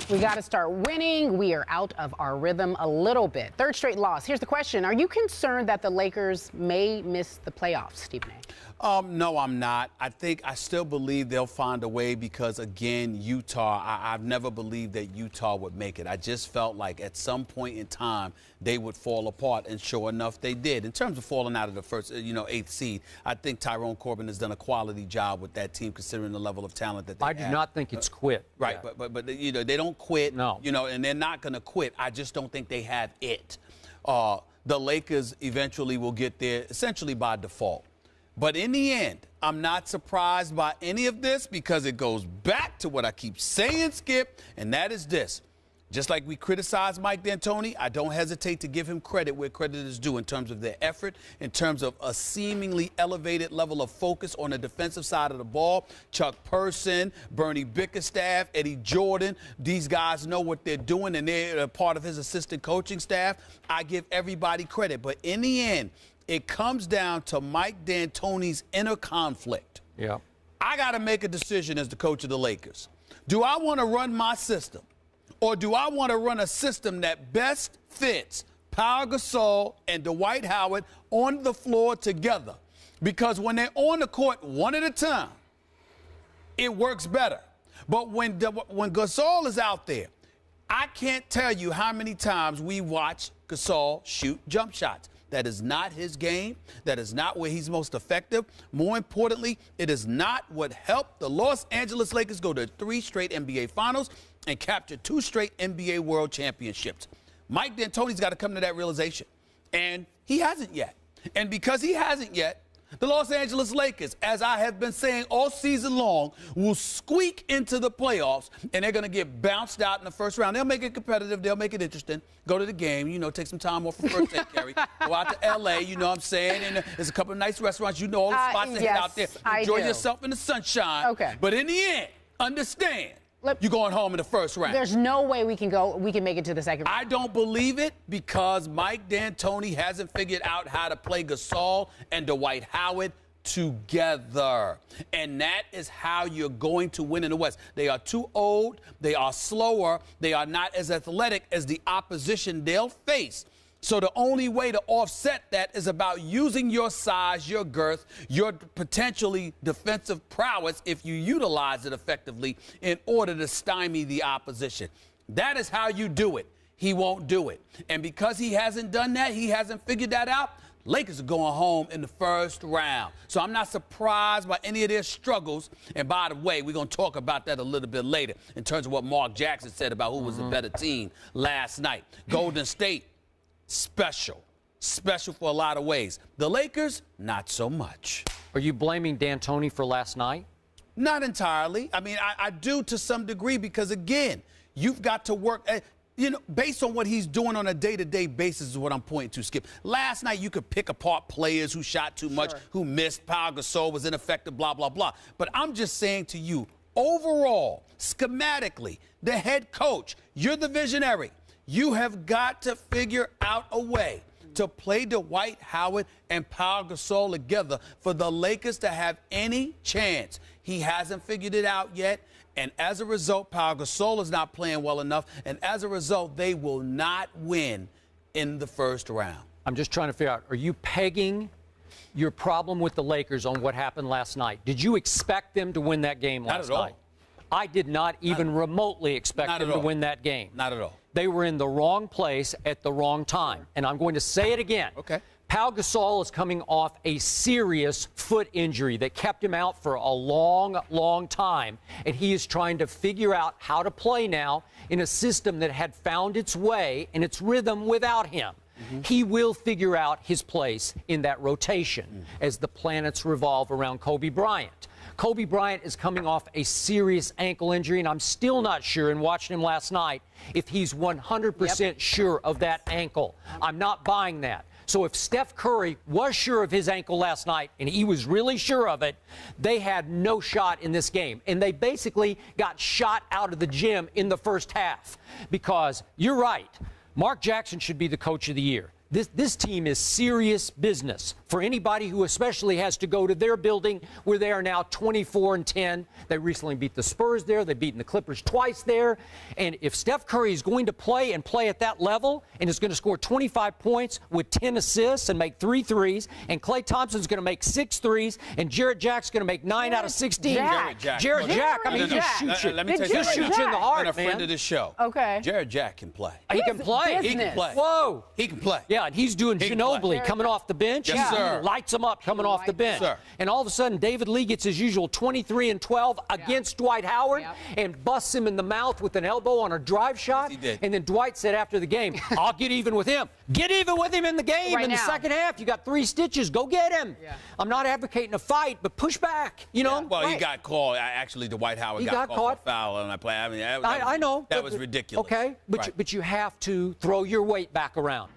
We got to start winning. We are out of our rhythm a little bit. Third straight loss. Here's the question. Are you concerned that the Lakers may miss the playoffs, Stephen A? No, I'm not. I still believe they'll find a way because, again, Utah, I've never believed that Utah would make it. I just felt like at some point in time they would fall apart, and sure enough, they did. In terms of falling out of the first, eighth seed, I think Tyrone Corbin has done a quality job with that team considering the level of talent that they have. I do not think it's quit. Right, yeah. but they don't quit. No. And they're not going to quit. I just don't think they have it. The Lakers eventually will get there essentially by default. But in the end, I'm not surprised by any of this because it goes back to what I keep saying, Skip, and that is this. Just like we criticize Mike D'Antoni, I don't hesitate to give him credit where credit is due in terms of their effort, in terms of a seemingly elevated level of focus on the defensive side of the ball. Chuck Person, Bernie Bickerstaff, Eddie Jordan, these guys know what they're doing, and they're a part of his assistant coaching staff. I give everybody credit. But in the end, it comes down to Mike D'Antoni's inner conflict. Yeah. I got to make a decision as the coach of the Lakers. Do I want to run my system, or do I want to run a system that best fits Pau Gasol and Dwight Howard on the floor together? Because when they're on the court one at a time, it works better. But when Gasol is out there, I can't tell you how many times we watch Gasol shoot jump shots. That is not his game. That is not where he's most effective. More importantly, it is not what helped the Los Angeles Lakers go to 3 straight NBA Finals and capture 2 straight NBA World Championships. Mike D'Antoni's got to come to that realization, and he hasn't yet. And because he hasn't yet, the Los Angeles Lakers, as I have been saying all season long, will squeak into the playoffs, and they're going to get bounced out in the first round. They'll make it competitive. They'll make it interesting. Go to the game, take some time off for first aid carry. Go out to L.A., you know what I'm saying? And there's a couple of nice restaurants. You know all the spots to hit out there. Enjoy yourself in the sunshine. Okay. But in the end, understand, you're going home in the first round. There's no way we can make it to the second round. I don't believe it because Mike D'Antoni hasn't figured out how to play Gasol and Dwight Howard together. And that is how you're going to win in the West. They are too old. They are slower. They are not as athletic as the opposition they'll face. So the only way to offset that is about using your size, your girth, your potentially defensive prowess, if you utilize it effectively, in order to stymie the opposition. That is how you do it. He won't do it. And because he hasn't done that, he hasn't figured that out, Lakers are going home in the first round. So I'm not surprised by any of their struggles. And by the way, we're going to talk about that a little bit later in terms of what Mark Jackson said about who was the better team last night. Golden State, special for a lot of ways. The Lakers, not so much. Are you blaming D'Antoni for last night? Not entirely. I mean, I do to some degree because, again, you've got to work, based on what he's doing on a day-to-day basis is what I'm pointing to, Skip. Last night, you could pick apart players who shot too much, who missed, Pau Gasol was ineffective, blah, blah, blah. But I'm just saying to you, overall, schematically, the head coach, you're the visionary. You have got to figure out a way to play Dwight Howard and Pau Gasol together for the Lakers to have any chance. He hasn't figured it out yet, and as a result, Pau Gasol is not playing well enough, and as a result, they will not win in the first round. I'm just trying to figure out, are you pegging your problem with the Lakers on what happened last night? Did you expect them to win that game last night? I did not even remotely expect them to win that game. Not at all. They were in the wrong place at the wrong time. And I'm going to say it again. Okay. Pau Gasol is coming off a serious foot injury that kept him out for a long, long time. And he is trying to figure out how to play now in a system that had found its way and its rhythm without him. He will figure out his place in that rotation as the planets revolve around Kobe Bryant. Kobe Bryant is coming off a serious ankle injury, and I'm still not sure, in watching him last night, if he's 100% sure of that ankle. I'm not buying that. So if Steph Curry was sure of his ankle last night, and he was really sure of it, they had no shot in this game. And they basically got shot out of the gym in the first half. Because you're right, Mark Jackson should be the coach of the year. This team is serious business for anybody who especially has to go to their building where they are now 24-10. They recently beat the Spurs there. They've beaten the Clippers twice there. And if Steph Curry is going to play and play at that level and is going to score 25 points with 10 assists and make 3 threes, and Klay Thompson's going to make 6 threes, and Jarrett Jack's going to make 9 out of 16. Jarrett Jack. I mean, he just shoots you. Let me tell you He shoots you in the heart, man. A friend of this show. Okay. Jarrett Jack can play. He can play. Business. He can play. Whoa. He can play. Yeah, and he's doing Ginobili coming off the bench. Yes, He sir. lights him up coming off the bench. Sir. And all of a sudden, David Lee gets his usual 23 and 12 against Dwight Howard and busts him in the mouth with an elbow on a drive shot. Yes, he did. And then Dwight said after the game, I'll get even with him. Get even with him in the game Right in the now. second half. You got 3 stitches. Go get him. Yeah. I'm not advocating a fight, but push back. You know? Well, he got called. Actually, Dwight Howard He got got called caught. for foul on that play. I mean, I know. That was ridiculous. Okay, but, Right. but you have to throw your weight back around.